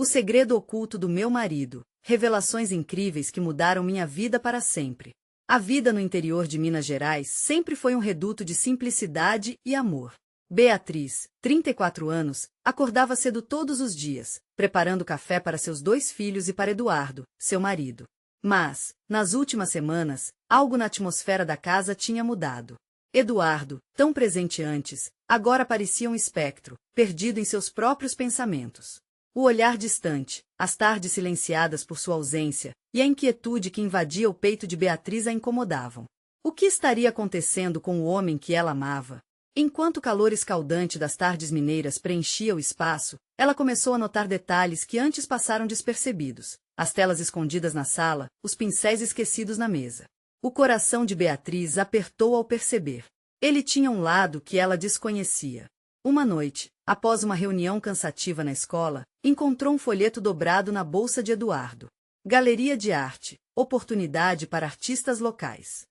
O segredo oculto do meu marido. Revelações incríveis que mudaram minha vida para sempre. A vida no interior de Minas Gerais sempre foi um reduto de simplicidade e amor. Beatriz, 34 anos, acordava cedo todos os dias, preparando café para seus 2 filhos e para Eduardo, seu marido. Mas, nas últimas semanas, algo na atmosfera da casa tinha mudado. Eduardo, tão presente antes, agora parecia um espectro, perdido em seus próprios pensamentos. O olhar distante, as tardes silenciadas por sua ausência, e a inquietude que invadia o peito de Beatriz a incomodavam. O que estaria acontecendo com o homem que ela amava? Enquanto o calor escaldante das tardes mineiras preenchia o espaço, ela começou a notar detalhes que antes passaram despercebidos. As telas escondidas na sala, os pincéis esquecidos na mesa. O coração de Beatriz apertou ao perceber. Ele tinha um lado que ela desconhecia. Uma noite, após uma reunião cansativa na escola, encontrou um folheto dobrado na bolsa de Eduardo. Galeria de arte, oportunidade para artistas locais.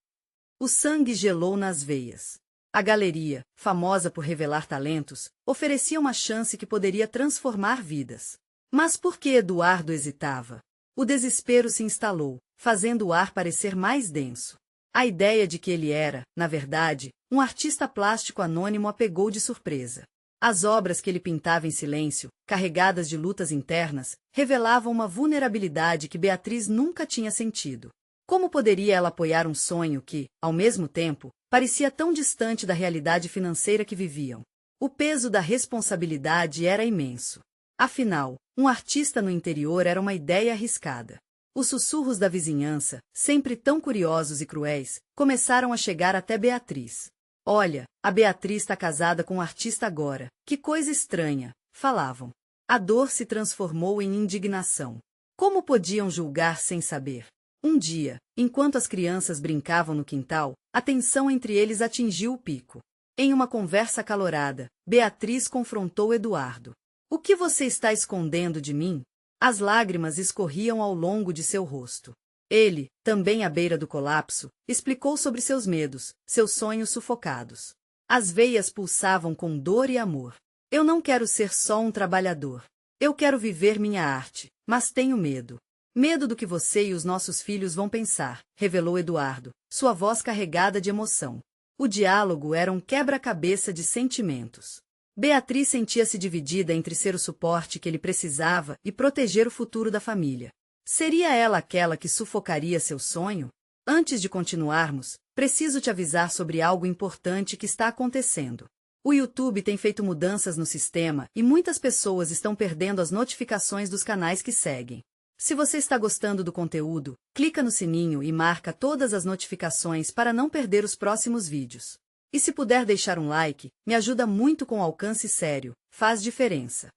O sangue gelou nas veias. A galeria, famosa por revelar talentos, oferecia uma chance que poderia transformar vidas. Mas por que Eduardo hesitava? O desespero se instalou, fazendo o ar parecer mais denso. A ideia de que ele era, na verdade, um artista plástico anônimo a pegou de surpresa. As obras que ele pintava em silêncio, carregadas de lutas internas, revelavam uma vulnerabilidade que Beatriz nunca tinha sentido. Como poderia ela apoiar um sonho que, ao mesmo tempo, parecia tão distante da realidade financeira que viviam? O peso da responsabilidade era imenso. Afinal, um artista no interior era uma ideia arriscada. Os sussurros da vizinhança, sempre tão curiosos e cruéis, começaram a chegar até Beatriz. Olha, a Beatriz está casada com um artista agora. Que coisa estranha, falavam. A dor se transformou em indignação. Como podiam julgar sem saber? Um dia, enquanto as crianças brincavam no quintal, a tensão entre eles atingiu o pico. Em uma conversa acalorada, Beatriz confrontou Eduardo. O que você está escondendo de mim? As lágrimas escorriam ao longo de seu rosto. Ele, também à beira do colapso, explicou sobre seus medos, seus sonhos sufocados. As veias pulsavam com dor e amor. Eu não quero ser só um trabalhador. Eu quero viver minha arte, mas tenho medo. Medo do que você e os nossos filhos vão pensar, revelou Eduardo, sua voz carregada de emoção. O diálogo era um quebra-cabeça de sentimentos. Beatriz sentia-se dividida entre ser o suporte que ele precisava e proteger o futuro da família. Seria ela aquela que sufocaria seu sonho? Antes de continuarmos, preciso te avisar sobre algo importante que está acontecendo. O YouTube tem feito mudanças no sistema e muitas pessoas estão perdendo as notificações dos canais que seguem. Se você está gostando do conteúdo, clica no sininho e marca todas as notificações para não perder os próximos vídeos. E se puder deixar um like, me ajuda muito com alcance sério, faz diferença.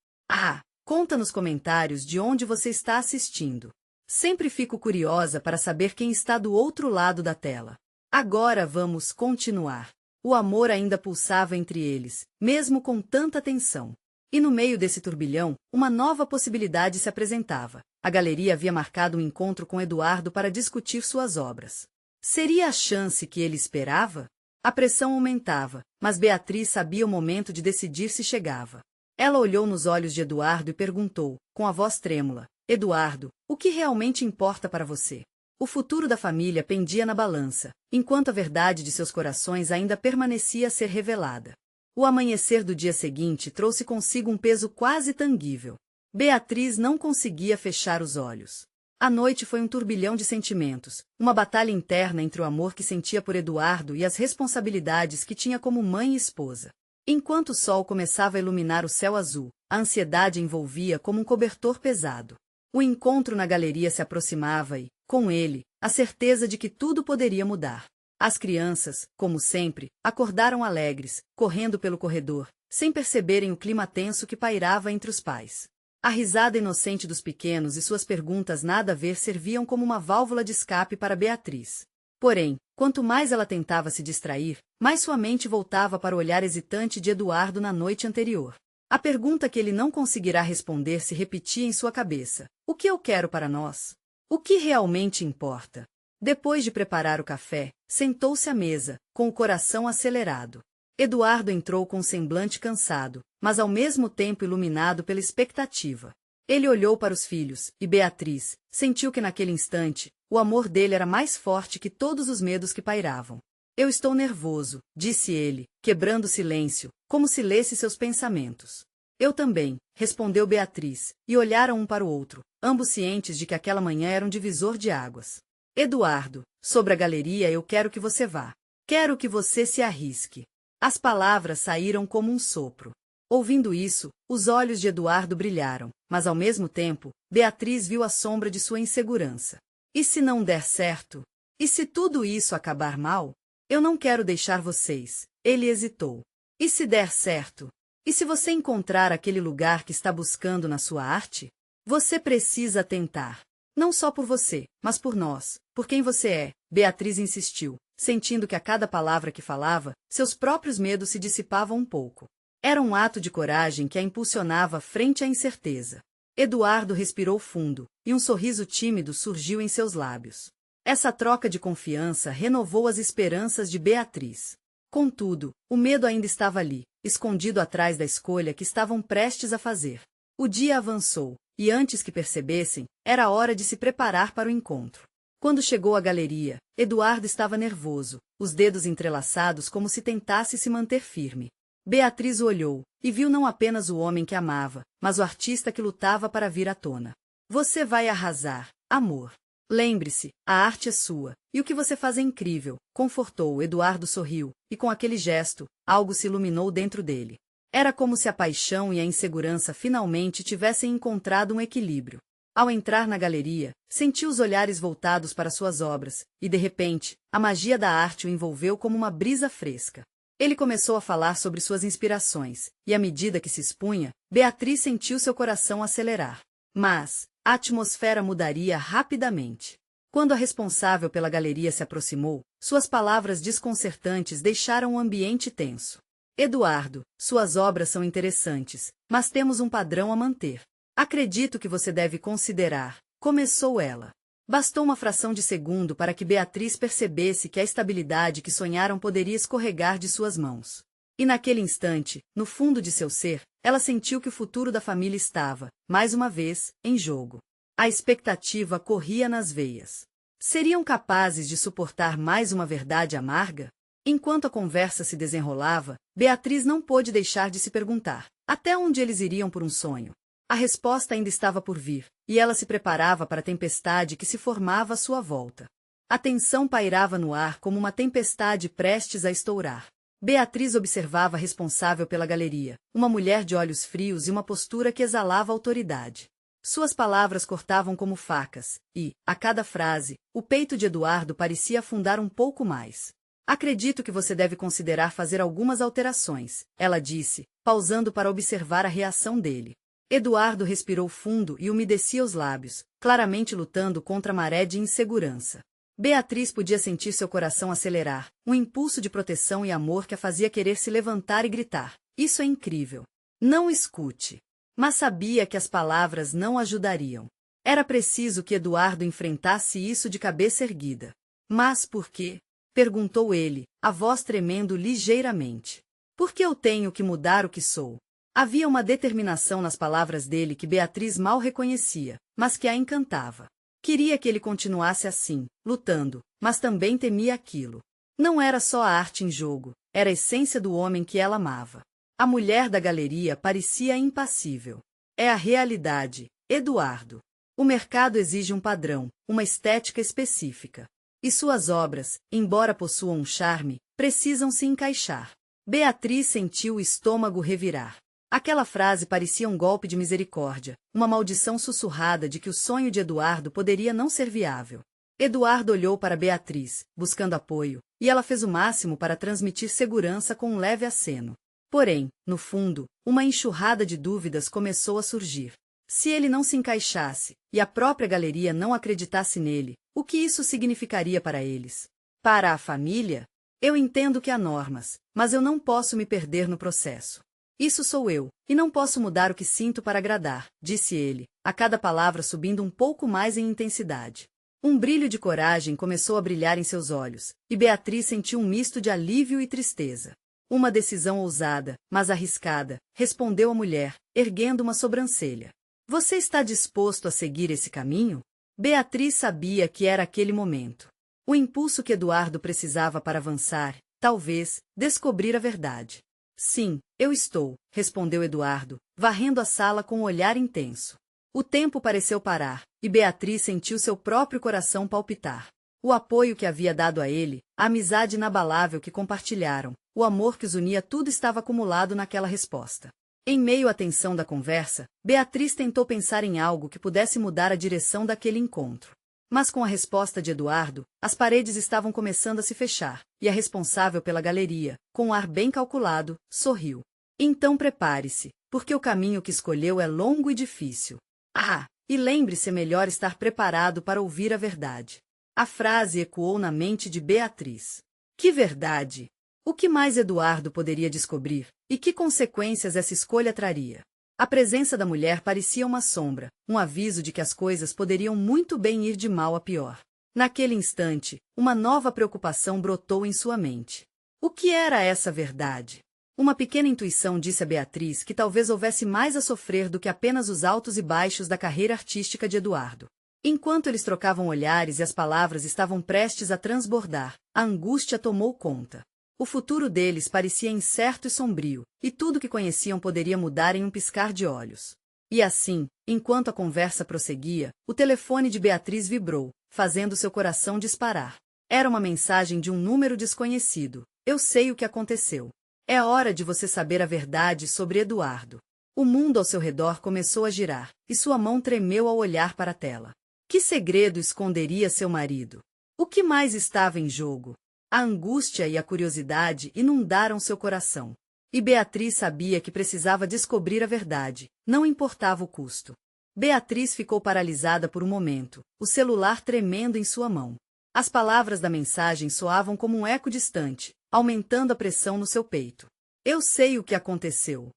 Conta nos comentários de onde você está assistindo. Sempre fico curiosa para saber quem está do outro lado da tela. Agora vamos continuar. O amor ainda pulsava entre eles, mesmo com tanta tensão. E no meio desse turbilhão, uma nova possibilidade se apresentava. A galeria havia marcado um encontro com Eduardo para discutir suas obras. Seria a chance que ele esperava? A pressão aumentava, mas Beatriz sabia o momento de decidir se chegava. Ela olhou nos olhos de Eduardo e perguntou, com a voz trêmula: Eduardo, o que realmente importa para você? O futuro da família pendia na balança, enquanto a verdade de seus corações ainda permanecia a ser revelada. O amanhecer do dia seguinte trouxe consigo um peso quase tangível. Beatriz não conseguia fechar os olhos. A noite foi um turbilhão de sentimentos, uma batalha interna entre o amor que sentia por Eduardo e as responsabilidades que tinha como mãe e esposa. Enquanto o sol começava a iluminar o céu azul, a ansiedade envolvia como um cobertor pesado. O encontro na galeria se aproximava e, com ele, a certeza de que tudo poderia mudar. As crianças, como sempre, acordaram alegres, correndo pelo corredor, sem perceberem o clima tenso que pairava entre os pais. A risada inocente dos pequenos e suas perguntas nada a ver serviam como uma válvula de escape para Beatriz. Porém, quanto mais ela tentava se distrair, mais sua mente voltava para o olhar hesitante de Eduardo na noite anterior. A pergunta que ele não conseguirá responder se repetia em sua cabeça: o que eu quero para nós? O que realmente importa? Depois de preparar o café, sentou-se à mesa, com o coração acelerado. Eduardo entrou com um semblante cansado, mas ao mesmo tempo iluminado pela expectativa. Ele olhou para os filhos, e Beatriz sentiu que naquele instante, o amor dele era mais forte que todos os medos que pairavam. Eu estou nervoso, disse ele, quebrando o silêncio, como se lesse seus pensamentos. Eu também, respondeu Beatriz, e olharam um para o outro, ambos cientes de que aquela manhã era um divisor de águas. Eduardo, sobre a galeria eu quero que você vá. Quero que você se arrisque. As palavras saíram como um sopro. Ouvindo isso, os olhos de Eduardo brilharam, mas ao mesmo tempo, Beatriz viu a sombra de sua insegurança. E se não der certo? E se tudo isso acabar mal? Eu não quero deixar vocês. Ele hesitou. E se der certo? E se você encontrar aquele lugar que está buscando na sua arte? Você precisa tentar. Não só por você, mas por nós, por quem você é, Beatriz insistiu, sentindo que a cada palavra que falava, seus próprios medos se dissipavam um pouco. Era um ato de coragem que a impulsionava frente à incerteza. Eduardo respirou fundo, e um sorriso tímido surgiu em seus lábios. Essa troca de confiança renovou as esperanças de Beatriz. Contudo, o medo ainda estava ali, escondido atrás da escolha que estavam prestes a fazer. O dia avançou, e antes que percebessem, era hora de se preparar para o encontro. Quando chegou à galeria, Eduardo estava nervoso, os dedos entrelaçados como se tentasse se manter firme. Beatriz o olhou, e viu não apenas o homem que amava, mas o artista que lutava para vir à tona. Você vai arrasar, amor. Lembre-se, a arte é sua, e o que você faz é incrível, confortou. Eduardo sorriu, e com aquele gesto, algo se iluminou dentro dele. Era como se a paixão e a insegurança finalmente tivessem encontrado um equilíbrio. Ao entrar na galeria, sentiu os olhares voltados para suas obras, e de repente, a magia da arte o envolveu como uma brisa fresca. Ele começou a falar sobre suas inspirações, e à medida que se expunha, Beatriz sentiu seu coração acelerar. Mas a atmosfera mudaria rapidamente. Quando a responsável pela galeria se aproximou, suas palavras desconcertantes deixaram o ambiente tenso. Eduardo, suas obras são interessantes, mas temos um padrão a manter. Acredito que você deve considerar, começou ela. Bastou uma fração de segundo para que Beatriz percebesse que a estabilidade que sonharam poderia escorregar de suas mãos. E naquele instante, no fundo de seu ser, ela sentiu que o futuro da família estava, mais uma vez, em jogo. A expectativa corria nas veias. Seriam capazes de suportar mais uma verdade amarga? Enquanto a conversa se desenrolava, Beatriz não pôde deixar de se perguntar, até onde eles iriam por um sonho? A resposta ainda estava por vir, e ela se preparava para a tempestade que se formava à sua volta. A tensão pairava no ar como uma tempestade prestes a estourar. Beatriz observava a responsável pela galeria, uma mulher de olhos frios e uma postura que exalava autoridade. Suas palavras cortavam como facas, e, a cada frase, o peito de Eduardo parecia afundar um pouco mais. Acredito que você deve considerar fazer algumas alterações, ela disse, pausando para observar a reação dele. Eduardo respirou fundo e umedecia os lábios, claramente lutando contra a maré de insegurança. Beatriz podia sentir seu coração acelerar, um impulso de proteção e amor que a fazia querer se levantar e gritar. Isso é incrível. Não escute. Mas sabia que as palavras não ajudariam. Era preciso que Eduardo enfrentasse isso de cabeça erguida. Mas por quê? Perguntou ele, a voz tremendo ligeiramente. Por que eu tenho que mudar o que sou? Havia uma determinação nas palavras dele que Beatriz mal reconhecia, mas que a encantava. Queria que ele continuasse assim, lutando, mas também temia aquilo. Não era só a arte em jogo, era a essência do homem que ela amava. A mulher da galeria parecia impassível. É a realidade, Eduardo. O mercado exige um padrão, uma estética específica. E suas obras, embora possuam um charme, precisam se encaixar. Beatriz sentiu o estômago revirar. Aquela frase parecia um golpe de misericórdia, uma maldição sussurrada de que o sonho de Eduardo poderia não ser viável. Eduardo olhou para Beatriz, buscando apoio, e ela fez o máximo para transmitir segurança com um leve aceno. Porém, no fundo, uma enxurrada de dúvidas começou a surgir. Se ele não se encaixasse, e a própria galeria não acreditasse nele, o que isso significaria para eles? Para a família? Eu entendo que há normas, mas eu não posso me perder no processo. Isso sou eu, e não posso mudar o que sinto para agradar, disse ele, a cada palavra subindo um pouco mais em intensidade. Um brilho de coragem começou a brilhar em seus olhos, e Beatriz sentiu um misto de alívio e tristeza. Uma decisão ousada, mas arriscada, respondeu a mulher, erguendo uma sobrancelha. Você está disposto a seguir esse caminho? Beatriz sabia que era aquele momento. O impulso que Eduardo precisava para avançar, talvez, descobrir a verdade. Sim, eu estou, respondeu Eduardo, varrendo a sala com um olhar intenso. O tempo pareceu parar, e Beatriz sentiu seu próprio coração palpitar. O apoio que havia dado a ele, a amizade inabalável que compartilharam, o amor que os unia, tudo estava acumulado naquela resposta. Em meio à tensão da conversa, Beatriz tentou pensar em algo que pudesse mudar a direção daquele encontro. Mas com a resposta de Eduardo, as paredes estavam começando a se fechar, e a responsável pela galeria, com um ar bem calculado, sorriu. Então prepare-se, porque o caminho que escolheu é longo e difícil. Ah, e lembre-se, é melhor estar preparado para ouvir a verdade. A frase ecoou na mente de Beatriz. Que verdade! O que mais Eduardo poderia descobrir, e que consequências essa escolha traria? A presença da mulher parecia uma sombra, um aviso de que as coisas poderiam muito bem ir de mal a pior. Naquele instante, uma nova preocupação brotou em sua mente. O que era essa verdade? Uma pequena intuição disse a Beatriz que talvez houvesse mais a sofrer do que apenas os altos e baixos da carreira artística de Eduardo. Enquanto eles trocavam olhares e as palavras estavam prestes a transbordar, a angústia tomou conta. O futuro deles parecia incerto e sombrio, e tudo que conheciam poderia mudar em um piscar de olhos. E assim, enquanto a conversa prosseguia, o telefone de Beatriz vibrou, fazendo seu coração disparar. Era uma mensagem de um número desconhecido. Eu sei o que aconteceu. É hora de você saber a verdade sobre Eduardo. O mundo ao seu redor começou a girar, e sua mão tremeu ao olhar para a tela. Que segredo esconderia seu marido? O que mais estava em jogo? A angústia e a curiosidade inundaram seu coração. E Beatriz sabia que precisava descobrir a verdade, não importava o custo. Beatriz ficou paralisada por um momento, o celular tremendo em sua mão. As palavras da mensagem soavam como um eco distante, aumentando a pressão no seu peito. Eu sei o que aconteceu.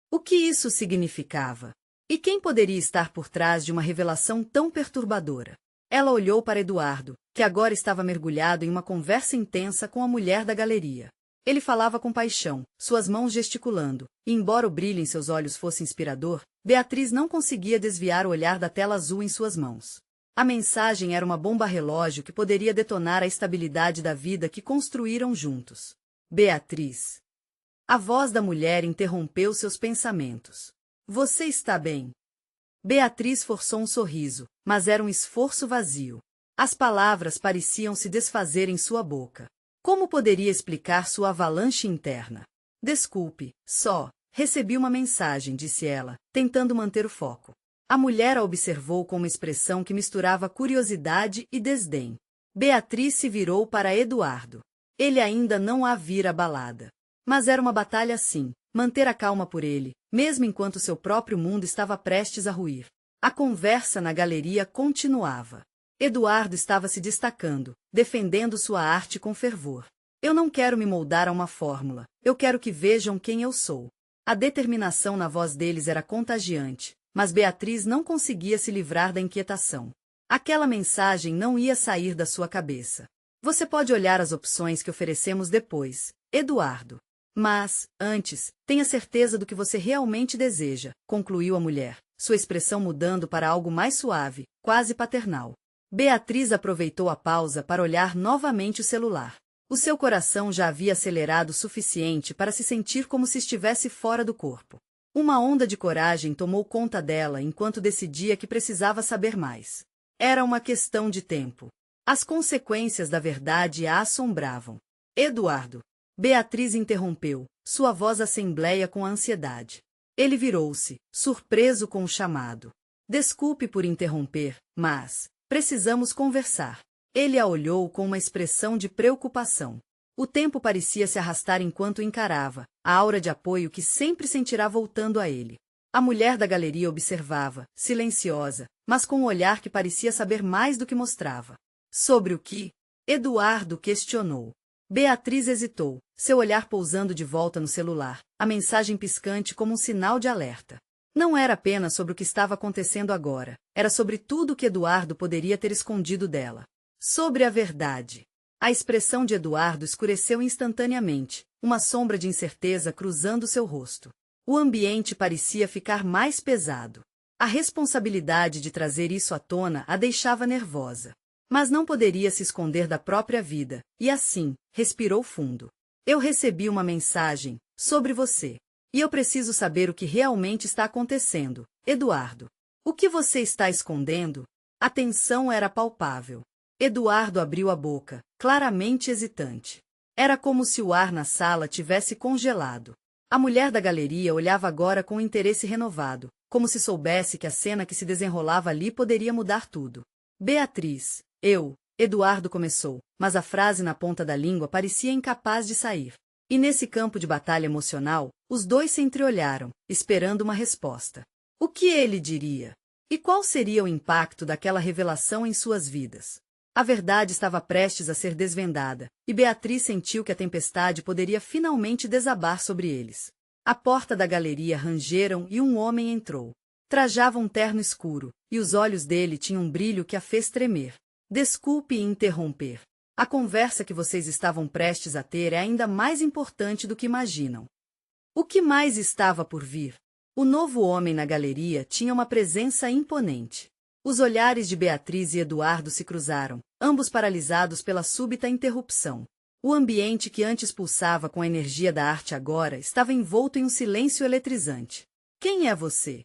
O que isso significava? E quem poderia estar por trás de uma revelação tão perturbadora? Ela olhou para Eduardo, que agora estava mergulhado em uma conversa intensa com a mulher da galeria. Ele falava com paixão, suas mãos gesticulando, e embora o brilho em seus olhos fosse inspirador, Beatriz não conseguia desviar o olhar da tela azul em suas mãos. A mensagem era uma bomba relógio que poderia detonar a estabilidade da vida que construíram juntos. Beatriz. A voz da mulher interrompeu seus pensamentos. Você está bem? Beatriz forçou um sorriso, mas era um esforço vazio. As palavras pareciam se desfazer em sua boca. Como poderia explicar sua avalanche interna? Desculpe, só recebi uma mensagem, disse ela, tentando manter o foco. A mulher a observou com uma expressão que misturava curiosidade e desdém. Beatriz se virou para Eduardo. Ele ainda não a vira abalada. Mas era uma batalha sim, manter a calma por ele, mesmo enquanto seu próprio mundo estava prestes a ruir. A conversa na galeria continuava. Eduardo estava se destacando, defendendo sua arte com fervor. Eu não quero me moldar a uma fórmula, eu quero que vejam quem eu sou. A determinação na voz deles era contagiante, mas Beatriz não conseguia se livrar da inquietação. Aquela mensagem não ia sair da sua cabeça. Você pode olhar as opções que oferecemos depois, Eduardo. Mas, antes, tenha certeza do que você realmente deseja, concluiu a mulher, sua expressão mudando para algo mais suave, quase paternal. Beatriz aproveitou a pausa para olhar novamente o celular. O seu coração já havia acelerado o suficiente para se sentir como se estivesse fora do corpo. Uma onda de coragem tomou conta dela enquanto decidia que precisava saber mais. Era uma questão de tempo. As consequências da verdade a assombravam. Eduardo. Beatriz interrompeu, sua voz assembleia com ansiedade. Ele virou-se, surpreso com o chamado. Desculpe por interromper, mas precisamos conversar. Ele a olhou com uma expressão de preocupação. O tempo parecia se arrastar enquanto encarava, a aura de apoio que sempre sentirá voltando a ele. A mulher da galeria observava, silenciosa, mas com um olhar que parecia saber mais do que mostrava. Sobre o que? Eduardo questionou. Beatriz hesitou, seu olhar pousando de volta no celular, a mensagem piscante como um sinal de alerta. Não era apenas sobre o que estava acontecendo agora, era sobre tudo o que Eduardo poderia ter escondido dela. Sobre a verdade. A expressão de Eduardo escureceu instantaneamente, uma sombra de incerteza cruzando seu rosto. O ambiente parecia ficar mais pesado. A responsabilidade de trazer isso à tona a deixava nervosa. Mas não poderia se esconder da própria vida, e assim, respirou fundo. Eu recebi uma mensagem sobre você. E eu preciso saber o que realmente está acontecendo, Eduardo. O que você está escondendo? A tensão era palpável. Eduardo abriu a boca, claramente hesitante. Era como se o ar na sala tivesse congelado. A mulher da galeria olhava agora com interesse renovado, como se soubesse que a cena que se desenrolava ali poderia mudar tudo. Beatriz, Eduardo começou, mas a frase na ponta da língua parecia incapaz de sair. E nesse campo de batalha emocional, os dois se entreolharam, esperando uma resposta. O que ele diria? E qual seria o impacto daquela revelação em suas vidas? A verdade estava prestes a ser desvendada, e Beatriz sentiu que a tempestade poderia finalmente desabar sobre eles. A porta da galeria rangeram e um homem entrou. Trajava um terno escuro, e os olhos dele tinham um brilho que a fez tremer. Desculpe interromper. A conversa que vocês estavam prestes a ter é ainda mais importante do que imaginam. O que mais estava por vir? O novo homem na galeria tinha uma presença imponente. Os olhares de Beatriz e Eduardo se cruzaram, ambos paralisados pela súbita interrupção. O ambiente que antes pulsava com a energia da arte agora estava envolto em um silêncio eletrizante. Quem é você?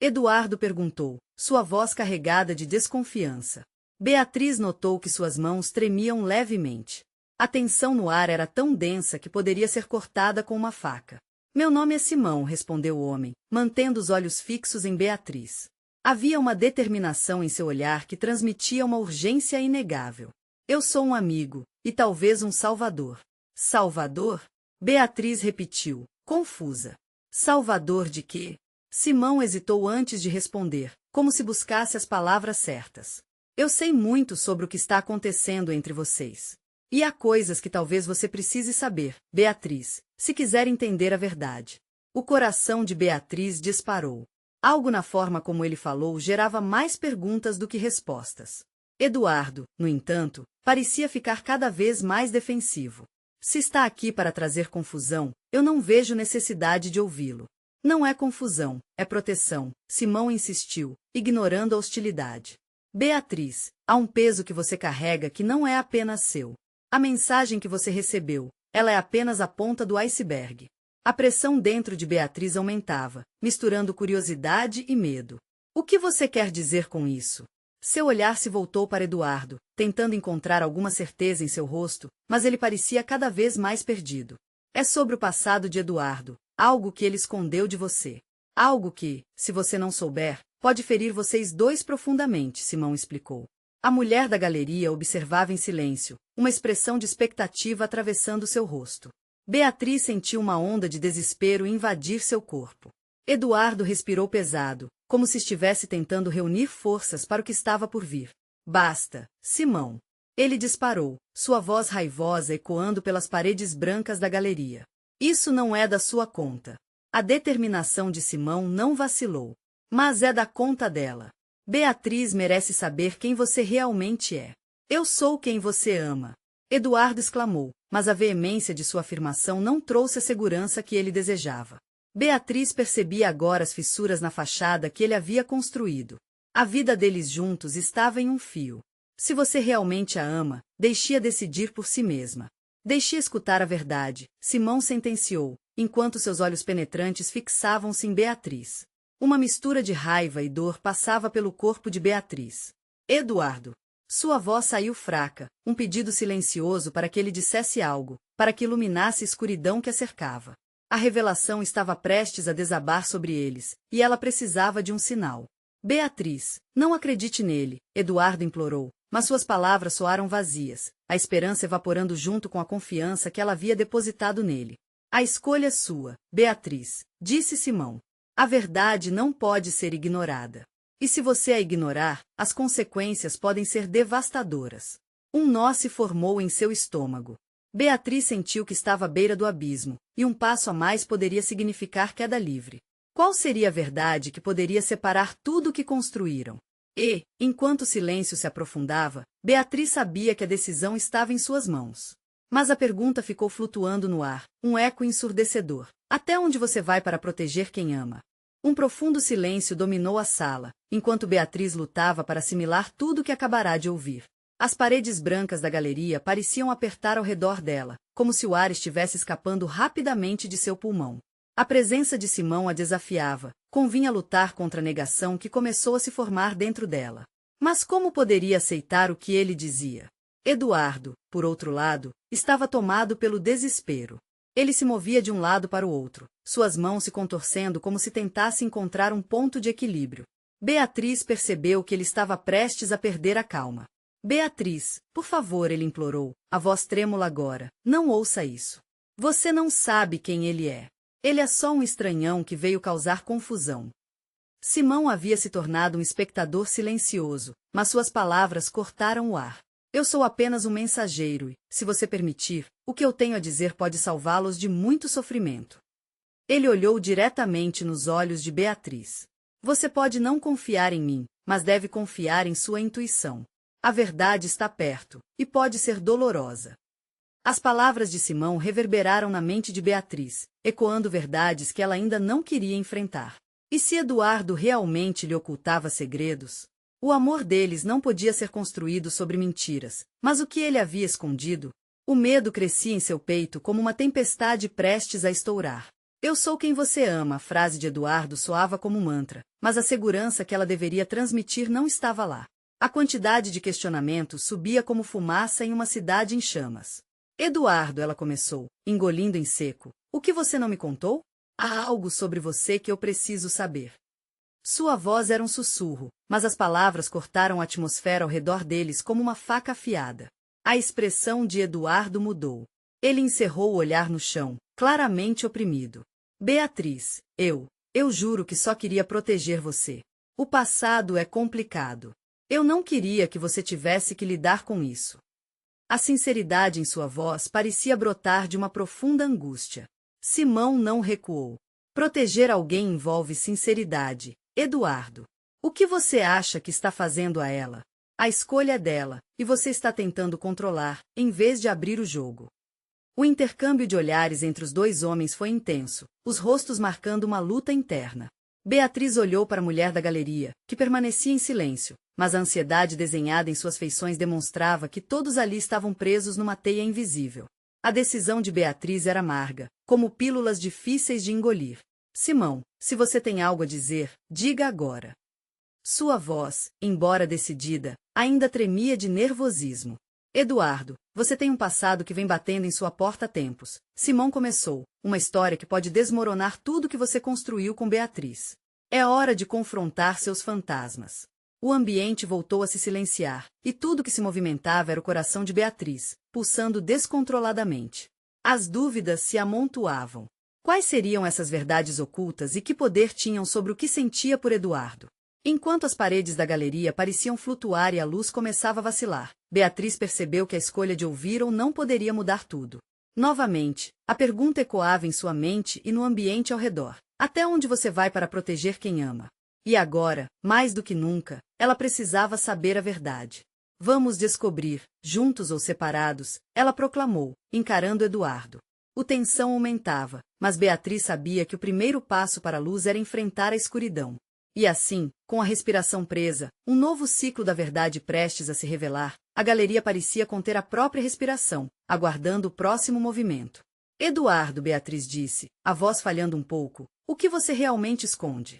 Eduardo perguntou, sua voz carregada de desconfiança. Beatriz notou que suas mãos tremiam levemente. A tensão no ar era tão densa que poderia ser cortada com uma faca. Meu nome é Simão, respondeu o homem, mantendo os olhos fixos em Beatriz. Havia uma determinação em seu olhar que transmitia uma urgência inegável. Eu sou um amigo, e talvez um salvador. Salvador? Beatriz repetiu, confusa. Salvador de quê? Simão hesitou antes de responder, como se buscasse as palavras certas. Eu sei muito sobre o que está acontecendo entre vocês. E há coisas que talvez você precise saber, Beatriz, se quiser entender a verdade. O coração de Beatriz disparou. Algo na forma como ele falou gerava mais perguntas do que respostas. Eduardo, no entanto, parecia ficar cada vez mais defensivo. Se está aqui para trazer confusão, eu não vejo necessidade de ouvi-lo. Não é confusão, é proteção, Simão insistiu, ignorando a hostilidade. Beatriz, há um peso que você carrega que não é apenas seu. A mensagem que você recebeu, ela é apenas a ponta do iceberg. A pressão dentro de Beatriz aumentava, misturando curiosidade e medo. O que você quer dizer com isso? Seu olhar se voltou para Eduardo, tentando encontrar alguma certeza em seu rosto, mas ele parecia cada vez mais perdido. É sobre o passado de Eduardo, algo que ele escondeu de você. Algo que, se você não souber, pode ferir vocês dois profundamente, Simão explicou. A mulher da galeria observava em silêncio, uma expressão de expectativa atravessando seu rosto. Beatriz sentiu uma onda de desespero invadir seu corpo. Eduardo respirou pesado, como se estivesse tentando reunir forças para o que estava por vir. Basta, Simão. Ele disparou, sua voz raivosa ecoando pelas paredes brancas da galeria. Isso não é da sua conta. A determinação de Simão não vacilou. Mas é da conta dela. Beatriz merece saber quem você realmente é. Eu sou quem você ama. Eduardo exclamou, mas a veemência de sua afirmação não trouxe a segurança que ele desejava. Beatriz percebia agora as fissuras na fachada que ele havia construído. A vida deles juntos estava em um fio. Se você realmente a ama, deixe-a decidir por si mesma. Deixe-a escutar a verdade, Simão sentenciou, enquanto seus olhos penetrantes fixavam-se em Beatriz. Uma mistura de raiva e dor passava pelo corpo de Beatriz. Eduardo. Sua voz saiu fraca, um pedido silencioso para que ele dissesse algo, para que iluminasse a escuridão que a cercava. A revelação estava prestes a desabar sobre eles, e ela precisava de um sinal. Beatriz, não acredite nele, Eduardo implorou, mas suas palavras soaram vazias, a esperança evaporando junto com a confiança que ela havia depositado nele. A escolha é sua, Beatriz, disse Simão. A verdade não pode ser ignorada. E se você a ignorar, as consequências podem ser devastadoras. Um nó se formou em seu estômago. Beatriz sentiu que estava à beira do abismo, e um passo a mais poderia significar queda livre. Qual seria a verdade que poderia separar tudo o que construíram? E, enquanto o silêncio se aprofundava, Beatriz sabia que a decisão estava em suas mãos. Mas a pergunta ficou flutuando no ar, um eco ensurdecedor. Até onde você vai para proteger quem ama? Um profundo silêncio dominou a sala, enquanto Beatriz lutava para assimilar tudo que acabará de ouvir. As paredes brancas da galeria pareciam apertar ao redor dela, como se o ar estivesse escapando rapidamente de seu pulmão. A presença de Simão a desafiava, convinha lutar contra a negação que começou a se formar dentro dela. Mas como poderia aceitar o que ele dizia? Eduardo, por outro lado, estava tomado pelo desespero. Ele se movia de um lado para o outro, suas mãos se contorcendo como se tentasse encontrar um ponto de equilíbrio. Beatriz percebeu que ele estava prestes a perder a calma. Beatriz, por favor, ele implorou, a voz trêmula agora, não ouça isso. Você não sabe quem ele é. Ele é só um estranhão que veio causar confusão. Simão havia se tornado um espectador silencioso, mas suas palavras cortaram o ar. Eu sou apenas um mensageiro e, se você permitir, o que eu tenho a dizer pode salvá-los de muito sofrimento. Ele olhou diretamente nos olhos de Beatriz. Você pode não confiar em mim, mas deve confiar em sua intuição. A verdade está perto, e pode ser dolorosa. As palavras de Simão reverberaram na mente de Beatriz, ecoando verdades que ela ainda não queria enfrentar. E se Eduardo realmente lhe ocultava segredos? O amor deles não podia ser construído sobre mentiras, mas o que ele havia escondido? O medo crescia em seu peito como uma tempestade prestes a estourar. Eu sou quem você ama, a frase de Eduardo soava como um mantra, mas a segurança que ela deveria transmitir não estava lá. A quantidade de questionamentos subia como fumaça em uma cidade em chamas. Eduardo, ela começou, engolindo em seco, o que você não me contou? Há algo sobre você que eu preciso saber. Sua voz era um sussurro, mas as palavras cortaram a atmosfera ao redor deles como uma faca afiada. A expressão de Eduardo mudou. Ele encerrou o olhar no chão, claramente oprimido. Beatriz, eu juro que só queria proteger você. O passado é complicado. Eu não queria que você tivesse que lidar com isso. A sinceridade em sua voz parecia brotar de uma profunda angústia. Simão não recuou. Proteger alguém envolve sinceridade, Eduardo. O que você acha que está fazendo a ela? A escolha é dela, e você está tentando controlar, em vez de abrir o jogo. O intercâmbio de olhares entre os dois homens foi intenso, os rostos marcando uma luta interna. Beatriz olhou para a mulher da galeria, que permanecia em silêncio, mas a ansiedade desenhada em suas feições demonstrava que todos ali estavam presos numa teia invisível. A decisão de Beatriz era amarga, como pílulas difíceis de engolir. Simão, se você tem algo a dizer, diga agora. Sua voz, embora decidida, ainda tremia de nervosismo. Eduardo, você tem um passado que vem batendo em sua porta há tempos. Simão começou, uma história que pode desmoronar tudo que você construiu com Beatriz. É hora de confrontar seus fantasmas. O ambiente voltou a se silenciar, e tudo que se movimentava era o coração de Beatriz, pulsando descontroladamente. As dúvidas se amontoavam. Quais seriam essas verdades ocultas e que poder tinham sobre o que sentia por Eduardo? Enquanto as paredes da galeria pareciam flutuar e a luz começava a vacilar, Beatriz percebeu que a escolha de ouvir ou não poderia mudar tudo. Novamente, a pergunta ecoava em sua mente e no ambiente ao redor. Até onde você vai para proteger quem ama? E agora, mais do que nunca, ela precisava saber a verdade. Vamos descobrir, juntos ou separados, ela proclamou, encarando Eduardo. A tensão aumentava, mas Beatriz sabia que o primeiro passo para a luz era enfrentar a escuridão. E assim, com a respiração presa, um novo ciclo da verdade prestes a se revelar, a galeria parecia conter a própria respiração, aguardando o próximo movimento. Eduardo, Beatriz disse, a voz falhando um pouco, o que você realmente esconde?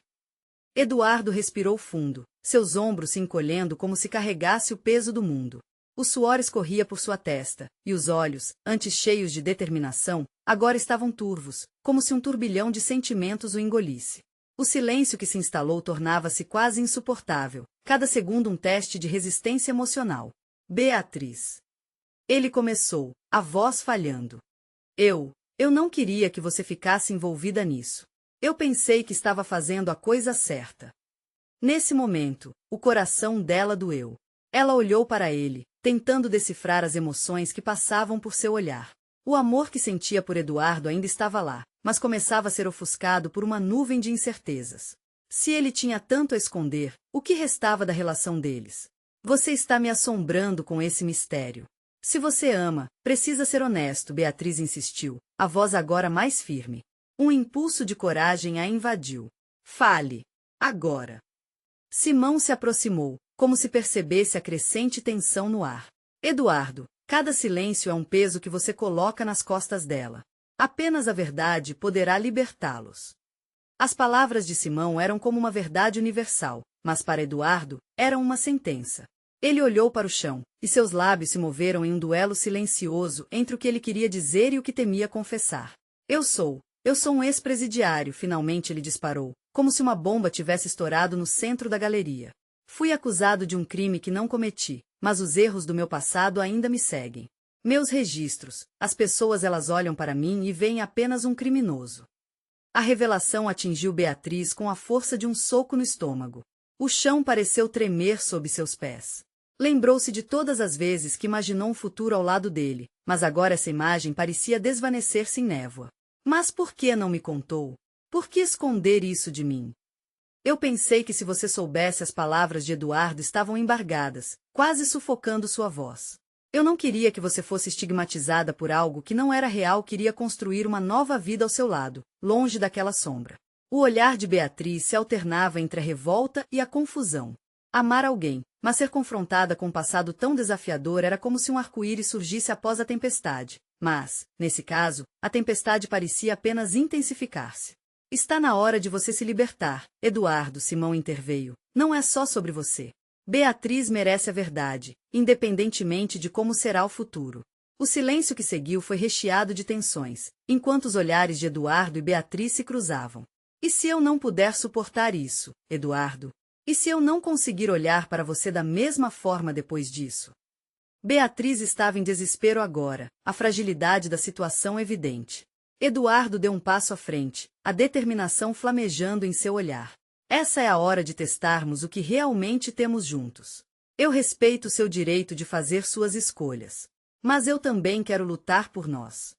Eduardo respirou fundo, seus ombros se encolhendo como se carregasse o peso do mundo. O suor escorria por sua testa, e os olhos, antes cheios de determinação, agora estavam turvos, como se um turbilhão de sentimentos o engolisse. O silêncio que se instalou tornava-se quase insuportável, cada segundo um teste de resistência emocional. Beatriz. Ele começou, a voz falhando. Eu não queria que você ficasse envolvida nisso. Eu pensei que estava fazendo a coisa certa. Nesse momento, o coração dela doeu. Ela olhou para ele, tentando decifrar as emoções que passavam por seu olhar. O amor que sentia por Eduardo ainda estava lá, mas começava a ser ofuscado por uma nuvem de incertezas. Se ele tinha tanto a esconder, o que restava da relação deles? Você está me assombrando com esse mistério. Se você ama, precisa ser honesto, Beatriz insistiu, a voz agora mais firme. Um impulso de coragem a invadiu. Fale. Agora. Simão se aproximou, como se percebesse a crescente tensão no ar. Eduardo, cada silêncio é um peso que você coloca nas costas dela. Apenas a verdade poderá libertá-los. As palavras de Simão eram como uma verdade universal, mas para Eduardo, eram uma sentença. Ele olhou para o chão, e seus lábios se moveram em um duelo silencioso entre o que ele queria dizer e o que temia confessar. Eu sou um ex-presidiário, finalmente ele disparou, como se uma bomba tivesse estourado no centro da galeria. Fui acusado de um crime que não cometi, mas os erros do meu passado ainda me seguem. Meus registros, as pessoas elas olham para mim e veem apenas um criminoso. A revelação atingiu Beatriz com a força de um soco no estômago. O chão pareceu tremer sob seus pés. Lembrou-se de todas as vezes que imaginou um futuro ao lado dele, mas agora essa imagem parecia desvanecer-se em névoa. Mas por que não me contou? Por que esconder isso de mim? Eu pensei que se você soubesse as palavras de Eduardo estavam embargadas, quase sufocando sua voz. Eu não queria que você fosse estigmatizada por algo que não era real, queria construir uma nova vida ao seu lado, longe daquela sombra. O olhar de Beatriz se alternava entre a revolta e a confusão. Amar alguém, mas ser confrontada com um passado tão desafiador era como se um arco-íris surgisse após a tempestade. Mas, nesse caso, a tempestade parecia apenas intensificar-se. Está na hora de você se libertar, Eduardo, Simão interveio. Não é só sobre você. Beatriz merece a verdade, independentemente de como será o futuro. O silêncio que seguiu foi recheado de tensões, enquanto os olhares de Eduardo e Beatriz se cruzavam. E se eu não puder suportar isso, Eduardo? E se eu não conseguir olhar para você da mesma forma depois disso? Beatriz estava em desespero agora, a fragilidade da situação evidente. Eduardo deu um passo à frente, a determinação flamejando em seu olhar. Essa é a hora de testarmos o que realmente temos juntos. Eu respeito seu direito de fazer suas escolhas. Mas eu também quero lutar por nós.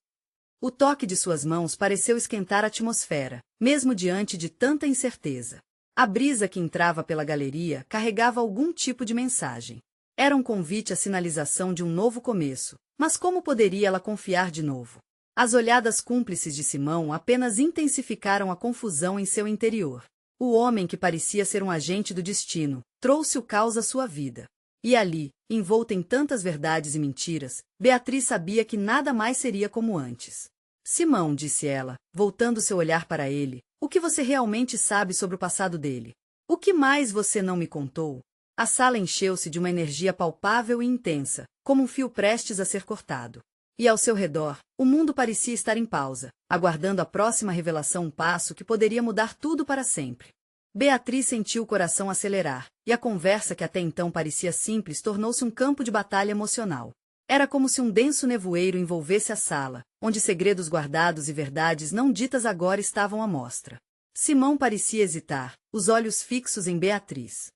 O toque de suas mãos pareceu esquentar a atmosfera, mesmo diante de tanta incerteza. A brisa que entrava pela galeria carregava algum tipo de mensagem. Era um convite à sinalização de um novo começo, mas como poderia ela confiar de novo? As olhadas cúmplices de Simão apenas intensificaram a confusão em seu interior. O homem que parecia ser um agente do destino, trouxe o caos à sua vida. E ali, envolta em tantas verdades e mentiras, Beatriz sabia que nada mais seria como antes. Simão, disse ela, voltando seu olhar para ele, o que você realmente sabe sobre o passado dele? O que mais você não me contou? A sala encheu-se de uma energia palpável e intensa, como um fio prestes a ser cortado. E ao seu redor, o mundo parecia estar em pausa, aguardando a próxima revelação, um passo que poderia mudar tudo para sempre. Beatriz sentiu o coração acelerar, e a conversa que até então parecia simples tornou-se um campo de batalha emocional. Era como se um denso nevoeiro envolvesse a sala, onde segredos guardados e verdades não ditas agora estavam à mostra. Simão parecia hesitar, os olhos fixos em Beatriz.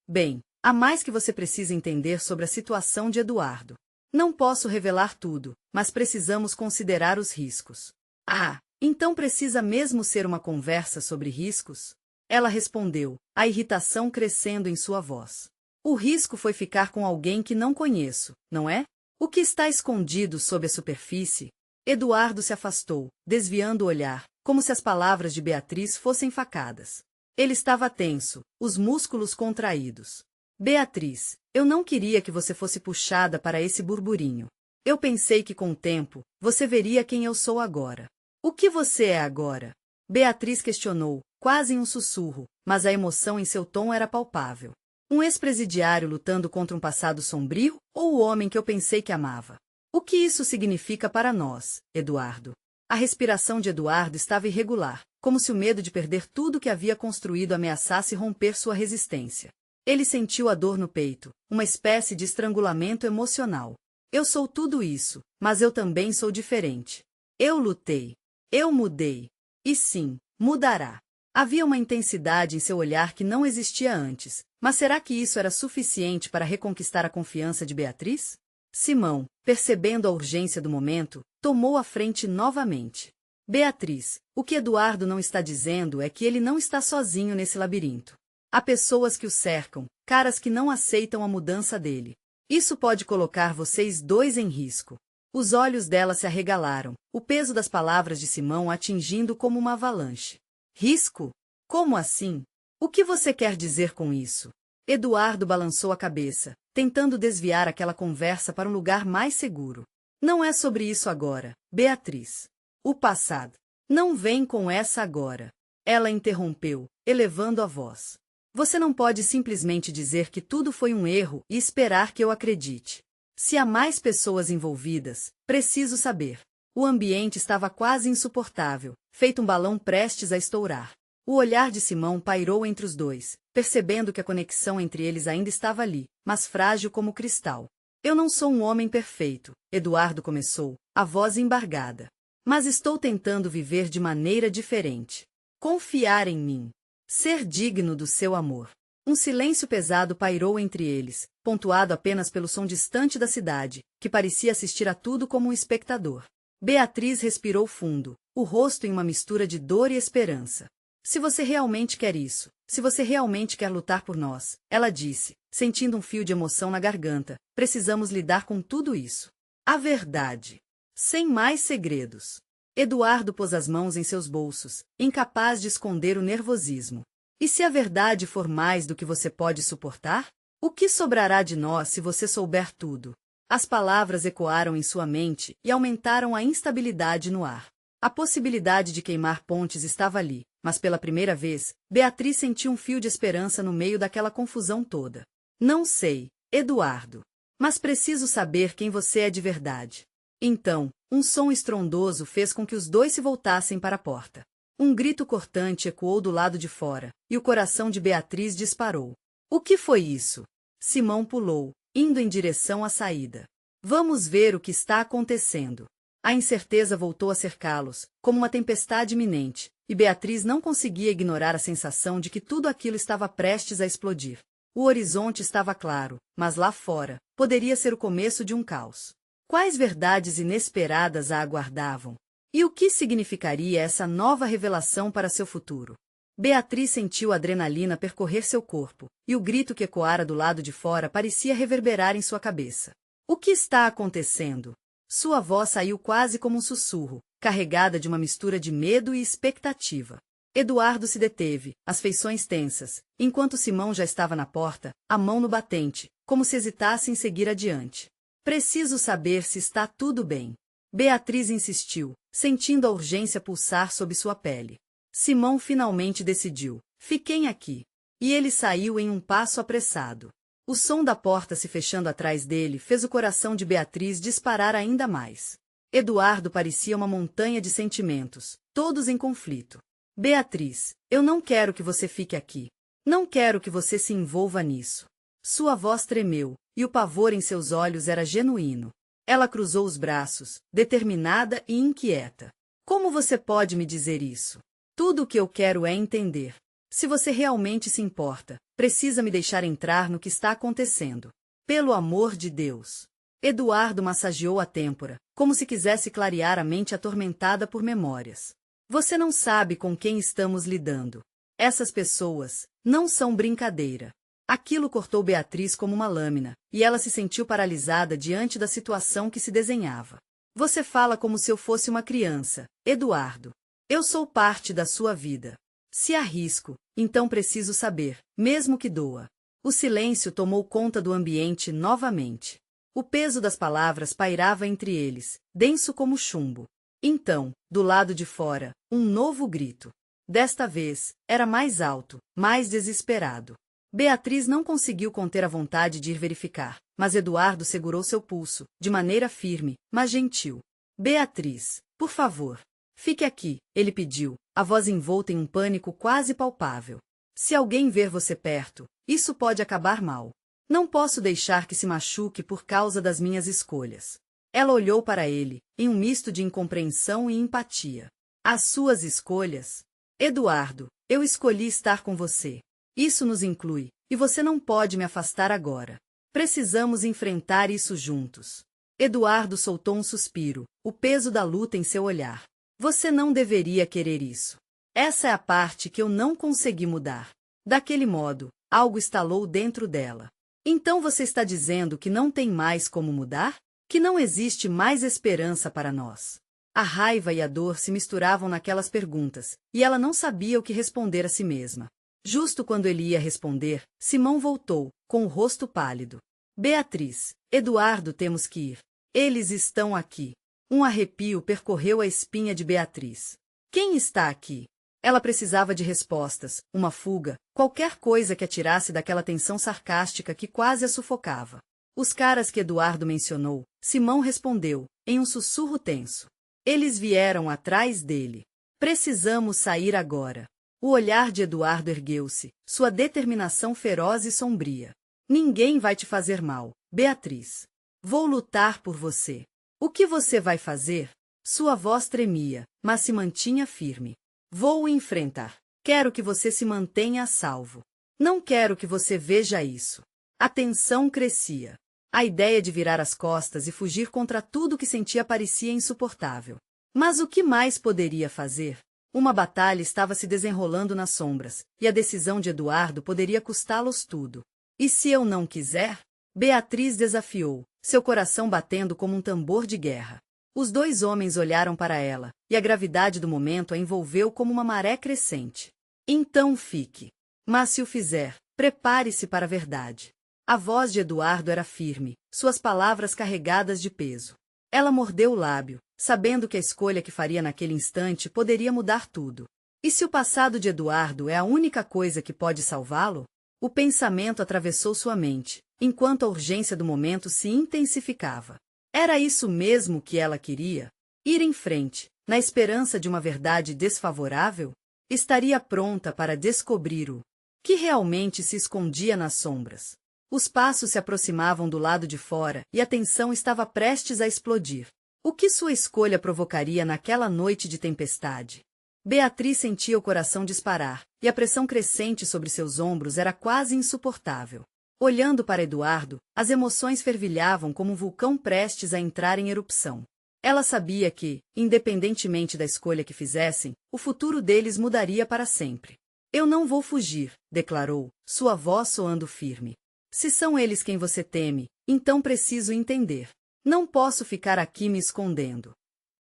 Bem, há mais que você precisa entender sobre a situação de Eduardo. Não posso revelar tudo, mas precisamos considerar os riscos. Ah, então precisa mesmo ser uma conversa sobre riscos? Ela respondeu, a irritação crescendo em sua voz. O risco foi ficar com alguém que não conheço, não é? O que está escondido sob a superfície? Eduardo se afastou, desviando o olhar, como se as palavras de Beatriz fossem facadas. Ele estava tenso, os músculos contraídos. Beatriz, eu não queria que você fosse puxada para esse burburinho. Eu pensei que com o tempo, você veria quem eu sou agora. O que você é agora? Beatriz questionou, quase em um sussurro, mas a emoção em seu tom era palpável. Um ex-presidiário lutando contra um passado sombrio, ou o homem que eu pensei que amava? O que isso significa para nós, Eduardo? A respiração de Eduardo estava irregular, como se o medo de perder tudo que havia construído ameaçasse romper sua resistência. Ele sentiu a dor no peito, uma espécie de estrangulamento emocional. Eu sou tudo isso, mas eu também sou diferente. Eu lutei. Eu mudei. E sim, mudará. Havia uma intensidade em seu olhar que não existia antes, mas será que isso era suficiente para reconquistar a confiança de Beatriz? Simão, percebendo a urgência do momento, tomou a frente novamente. Beatriz, o que Eduardo não está dizendo é que ele não está sozinho nesse labirinto. Há pessoas que o cercam, caras que não aceitam a mudança dele. Isso pode colocar vocês dois em risco. Os olhos dela se arregalaram, o peso das palavras de Simão atingindo como uma avalanche. Risco? Como assim? O que você quer dizer com isso? Eduardo balançou a cabeça, tentando desviar aquela conversa para um lugar mais seguro. Não é sobre isso agora, Beatriz. O passado. Não vem com essa agora. Ela interrompeu, elevando a voz. Você não pode simplesmente dizer que tudo foi um erro e esperar que eu acredite. Se há mais pessoas envolvidas, preciso saber. O ambiente estava quase insuportável, feito um balão prestes a estourar. O olhar de Simão pairou entre os dois, percebendo que a conexão entre eles ainda estava ali, mas frágil como cristal. Eu não sou um homem perfeito, Eduardo começou, a voz embargada. Mas estou tentando viver de maneira diferente. Confiar em mim. Ser digno do seu amor. Um silêncio pesado pairou entre eles, pontuado apenas pelo som distante da cidade, que parecia assistir a tudo como um espectador. Beatriz respirou fundo, o rosto em uma mistura de dor e esperança. Se você realmente quer isso, se você realmente quer lutar por nós, ela disse, sentindo um fio de emoção na garganta, precisamos lidar com tudo isso. A verdade. Sem mais segredos. Eduardo pôs as mãos em seus bolsos, incapaz de esconder o nervosismo. E se a verdade for mais do que você pode suportar? O que sobrará de nós se você souber tudo? As palavras ecoaram em sua mente e aumentaram a instabilidade no ar. A possibilidade de queimar pontes estava ali, mas pela primeira vez, Beatriz sentiu um fio de esperança no meio daquela confusão toda. Não sei, Eduardo. Mas preciso saber quem você é de verdade. Então, um som estrondoso fez com que os dois se voltassem para a porta. Um grito cortante ecoou do lado de fora, e o coração de Beatriz disparou. O que foi isso? Simão pulou, indo em direção à saída. Vamos ver o que está acontecendo. A incerteza voltou a cercá-los, como uma tempestade iminente, e Beatriz não conseguia ignorar a sensação de que tudo aquilo estava prestes a explodir. O horizonte estava claro, mas lá fora, poderia ser o começo de um caos. Quais verdades inesperadas a aguardavam? E o que significaria essa nova revelação para seu futuro? Beatriz sentiu a adrenalina percorrer seu corpo, e o grito que ecoara do lado de fora parecia reverberar em sua cabeça. O que está acontecendo? Sua voz saiu quase como um sussurro, carregada de uma mistura de medo e expectativa. Eduardo se deteve, as feições tensas, enquanto Simão já estava na porta, a mão no batente, como se hesitasse em seguir adiante. Preciso saber se está tudo bem. Beatriz insistiu, sentindo a urgência pulsar sob sua pele. Simão finalmente decidiu. Fiquem aqui. E ele saiu em um passo apressado. O som da porta se fechando atrás dele fez o coração de Beatriz disparar ainda mais. Eduardo parecia uma montanha de sentimentos, todos em conflito. Beatriz, eu não quero que você fique aqui. Não quero que você se envolva nisso. Sua voz tremeu, e o pavor em seus olhos era genuíno. Ela cruzou os braços, determinada e inquieta. Como você pode me dizer isso? Tudo o que eu quero é entender. Se você realmente se importa, precisa me deixar entrar no que está acontecendo. Pelo amor de Deus. Eduardo massageou a têmpora, como se quisesse clarear a mente atormentada por memórias. Você não sabe com quem estamos lidando. Essas pessoas não são brincadeira. Aquilo cortou Beatriz como uma lâmina, e ela se sentiu paralisada diante da situação que se desenhava. Você fala como se eu fosse uma criança, Eduardo. Eu sou parte da sua vida. Se há risco, então preciso saber, mesmo que doa. O silêncio tomou conta do ambiente novamente. O peso das palavras pairava entre eles, denso como chumbo. Então, do lado de fora, um novo grito. Desta vez, era mais alto, mais desesperado. Beatriz não conseguiu conter a vontade de ir verificar, mas Eduardo segurou seu pulso, de maneira firme, mas gentil. Beatriz, por favor. Fique aqui, ele pediu, a voz envolta em um pânico quase palpável. Se alguém ver você perto, isso pode acabar mal. Não posso deixar que se machuque por causa das minhas escolhas. Ela olhou para ele, em um misto de incompreensão e empatia. As suas escolhas? Eduardo, eu escolhi estar com você. Isso nos inclui, e você não pode me afastar agora. Precisamos enfrentar isso juntos. Eduardo soltou um suspiro, o peso da luta em seu olhar. Você não deveria querer isso. Essa é a parte que eu não consegui mudar. Daquele modo, algo estalou dentro dela. Então você está dizendo que não tem mais como mudar? Que não existe mais esperança para nós? A raiva e a dor se misturavam naquelas perguntas, e ela não sabia o que responder a si mesma. Justo quando ele ia responder, Simão voltou, com o rosto pálido. Beatriz, Eduardo, temos que ir. Eles estão aqui. Um arrepio percorreu a espinha de Beatriz. Quem está aqui? Ela precisava de respostas, uma fuga, qualquer coisa que a tirasse daquela tensão sarcástica que quase a sufocava. Os caras que Eduardo mencionou, Simão respondeu, em um sussurro tenso. Eles vieram atrás dele. Precisamos sair agora. O olhar de Eduardo ergueu-se, sua determinação feroz e sombria. Ninguém vai te fazer mal, Beatriz. Vou lutar por você. O que você vai fazer? Sua voz tremia, mas se mantinha firme. Vou o enfrentar. Quero que você se mantenha a salvo. Não quero que você veja isso. A tensão crescia. A ideia de virar as costas e fugir contra tudo que sentia parecia insuportável. Mas o que mais poderia fazer? Uma batalha estava se desenrolando nas sombras, e a decisão de Eduardo poderia custá-los tudo. E se eu não quiser? Beatriz desafiou, seu coração batendo como um tambor de guerra. Os dois homens olharam para ela, e a gravidade do momento a envolveu como uma maré crescente. Então fique. Mas se o fizer, prepare-se para a verdade. A voz de Eduardo era firme, suas palavras carregadas de peso. Ela mordeu o lábio, sabendo que a escolha que faria naquele instante poderia mudar tudo. E se o passado de Eduardo é a única coisa que pode salvá-lo? O pensamento atravessou sua mente, enquanto a urgência do momento se intensificava. Era isso mesmo que ela queria? Ir em frente, na esperança de uma verdade desfavorável? Estaria pronta para descobrir o que realmente se escondia nas sombras. Os passos se aproximavam do lado de fora e a tensão estava prestes a explodir. O que sua escolha provocaria naquela noite de tempestade? Beatriz sentia o coração disparar, e a pressão crescente sobre seus ombros era quase insuportável. Olhando para Eduardo, as emoções fervilhavam como um vulcão prestes a entrar em erupção. Ela sabia que, independentemente da escolha que fizessem, o futuro deles mudaria para sempre. Eu não vou fugir, declarou, sua voz soando firme. Se são eles quem você teme, então preciso entender. Não posso ficar aqui me escondendo.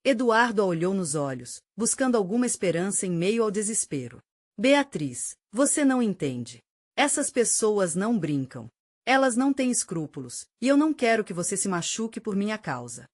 Eduardo a olhou nos olhos, buscando alguma esperança em meio ao desespero. Beatriz, você não entende. Essas pessoas não brincam. Elas não têm escrúpulos, e eu não quero que você se machuque por minha causa.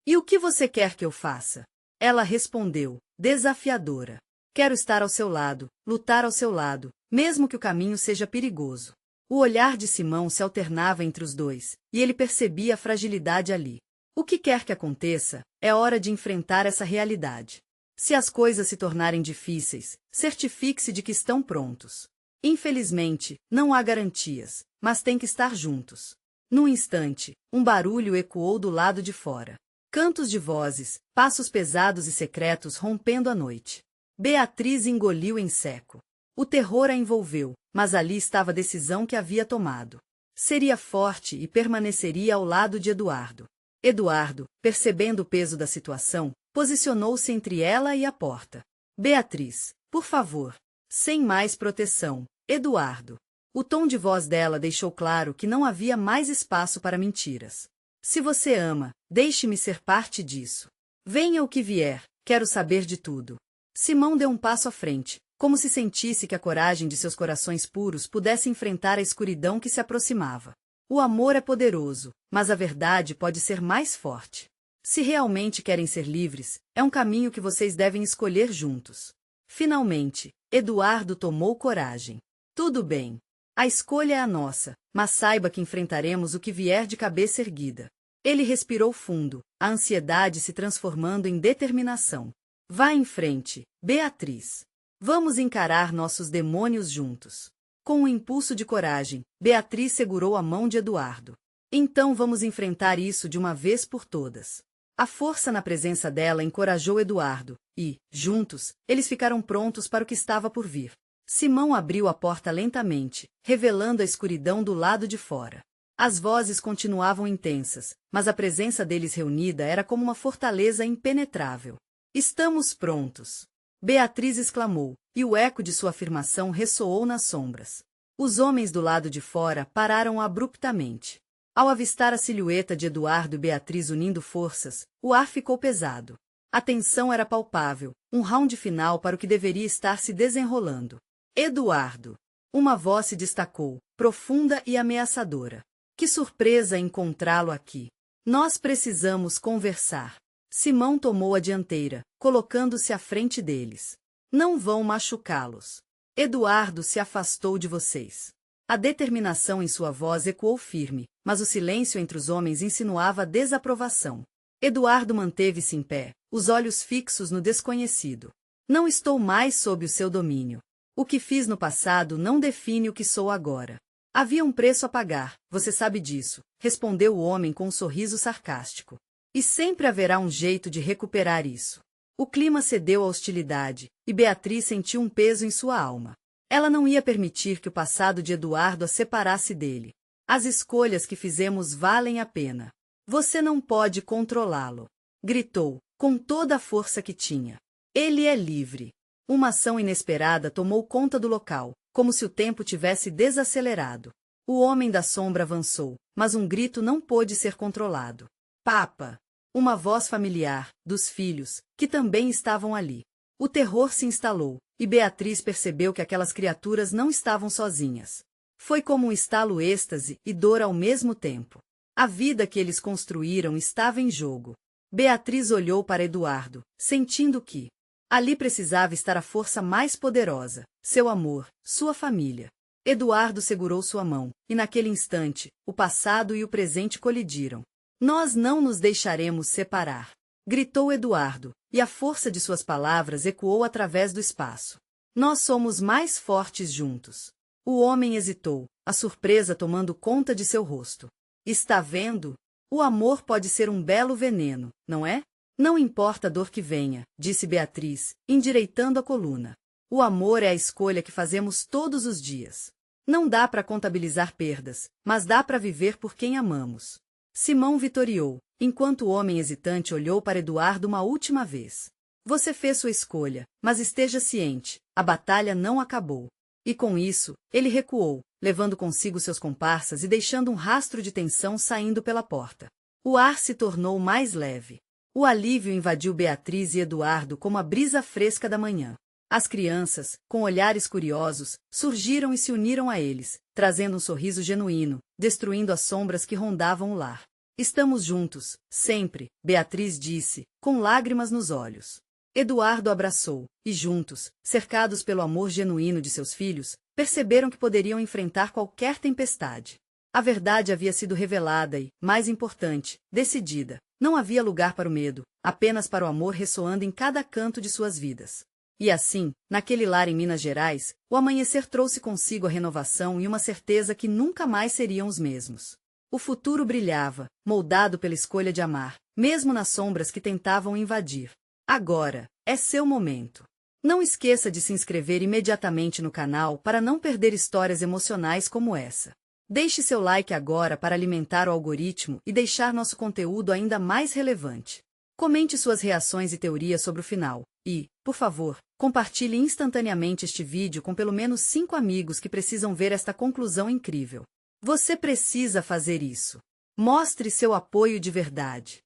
E o que você quer que eu faça? Ela respondeu, desafiadora. Quero estar ao seu lado, lutar ao seu lado, mesmo que o caminho seja perigoso. O olhar de Simão se alternava entre os dois, e ele percebia a fragilidade ali. O que quer que aconteça, é hora de enfrentar essa realidade. Se as coisas se tornarem difíceis, certifique-se de que estão prontos. Infelizmente, não há garantias, mas tem que estar juntos. Num instante, um barulho ecoou do lado de fora. Cantos de vozes, passos pesados e secretos rompendo a noite. Beatriz engoliu em seco. O terror a envolveu, mas ali estava a decisão que havia tomado. Seria forte e permaneceria ao lado de Eduardo. Eduardo, percebendo o peso da situação, posicionou-se entre ela e a porta. Beatriz, por favor. Sem mais proteção, Eduardo. O tom de voz dela deixou claro que não havia mais espaço para mentiras. Se você ama, deixe-me ser parte disso. Venha o que vier, quero saber de tudo. Simão deu um passo à frente, como se sentisse que a coragem de seus corações puros pudesse enfrentar a escuridão que se aproximava. O amor é poderoso, mas a verdade pode ser mais forte. Se realmente querem ser livres, é um caminho que vocês devem escolher juntos. Finalmente, Eduardo tomou coragem. Tudo bem. A escolha é a nossa, mas saiba que enfrentaremos o que vier de cabeça erguida. Ele respirou fundo, a ansiedade se transformando em determinação. Vá em frente, Beatriz. Vamos encarar nossos demônios juntos. Com um impulso de coragem, Beatriz segurou a mão de Eduardo. Então vamos enfrentar isso de uma vez por todas. A força na presença dela encorajou Eduardo, e, juntos, eles ficaram prontos para o que estava por vir. Simão abriu a porta lentamente, revelando a escuridão do lado de fora. As vozes continuavam intensas, mas a presença deles reunida era como uma fortaleza impenetrável. Estamos prontos! Beatriz exclamou, e o eco de sua afirmação ressoou nas sombras. Os homens do lado de fora pararam abruptamente. Ao avistar a silhueta de Eduardo e Beatriz unindo forças, o ar ficou pesado. A tensão era palpável, um round final para o que deveria estar se desenrolando. Eduardo. Uma voz se destacou, profunda e ameaçadora. Que surpresa encontrá-lo aqui. Nós precisamos conversar. Simão tomou a dianteira, colocando-se à frente deles. Não vão machucá-los. Eduardo se afastou de vocês. A determinação em sua voz ecoou firme, mas o silêncio entre os homens insinuava desaprovação. Eduardo manteve-se em pé, os olhos fixos no desconhecido. Não estou mais sob o seu domínio. O que fiz no passado não define o que sou agora. Havia um preço a pagar, você sabe disso, respondeu o homem com um sorriso sarcástico. E sempre haverá um jeito de recuperar isso. O clima cedeu à hostilidade, e Beatriz sentiu um peso em sua alma. Ela não ia permitir que o passado de Eduardo a separasse dele. As escolhas que fizemos valem a pena. Você não pode controlá-lo. Gritou, com toda a força que tinha. Ele é livre. Uma ação inesperada tomou conta do local, como se o tempo tivesse desacelerado. O homem da sombra avançou, mas um grito não pôde ser controlado. Papa! Uma voz familiar, dos filhos, que também estavam ali. O terror se instalou, e Beatriz percebeu que aquelas criaturas não estavam sozinhas. Foi como um estalo êxtase e dor ao mesmo tempo. A vida que eles construíram estava em jogo. Beatriz olhou para Eduardo, sentindo que ali precisava estar a força mais poderosa, seu amor, sua família. Eduardo segurou sua mão, e naquele instante, o passado e o presente colidiram. Nós não nos deixaremos separar, gritou Eduardo, e a força de suas palavras ecoou através do espaço. Nós somos mais fortes juntos. O homem hesitou, a surpresa tomando conta de seu rosto. Está vendo? O amor pode ser um belo veneno, não é? Não importa a dor que venha, disse Beatriz, endireitando a coluna. O amor é a escolha que fazemos todos os dias. Não dá para contabilizar perdas, mas dá para viver por quem amamos. Simão vitoriou, enquanto o homem hesitante olhou para Eduardo uma última vez. Você fez sua escolha, mas esteja ciente, a batalha não acabou. E com isso, ele recuou, levando consigo seus comparsas e deixando um rastro de tensão saindo pela porta. O ar se tornou mais leve. O alívio invadiu Beatriz e Eduardo como a brisa fresca da manhã. As crianças, com olhares curiosos, surgiram e se uniram a eles, trazendo um sorriso genuíno, destruindo as sombras que rondavam o lar. Estamos juntos, sempre, Beatriz disse, com lágrimas nos olhos. Eduardo abraçou, e juntos, cercados pelo amor genuíno de seus filhos, perceberam que poderiam enfrentar qualquer tempestade. A verdade havia sido revelada e, mais importante, decidida. Não havia lugar para o medo, apenas para o amor ressoando em cada canto de suas vidas. E assim, naquele lar em Minas Gerais, o amanhecer trouxe consigo a renovação e uma certeza que nunca mais seriam os mesmos. O futuro brilhava, moldado pela escolha de amar, mesmo nas sombras que tentavam invadir. Agora, é seu momento. Não esqueça de se inscrever imediatamente no canal para não perder histórias emocionais como essa. Deixe seu like agora para alimentar o algoritmo e deixar nosso conteúdo ainda mais relevante. Comente suas reações e teorias sobre o final. E, por favor, compartilhe instantaneamente este vídeo com pelo menos 5 amigos que precisam ver esta conclusão incrível. Você precisa fazer isso. Mostre seu apoio de verdade.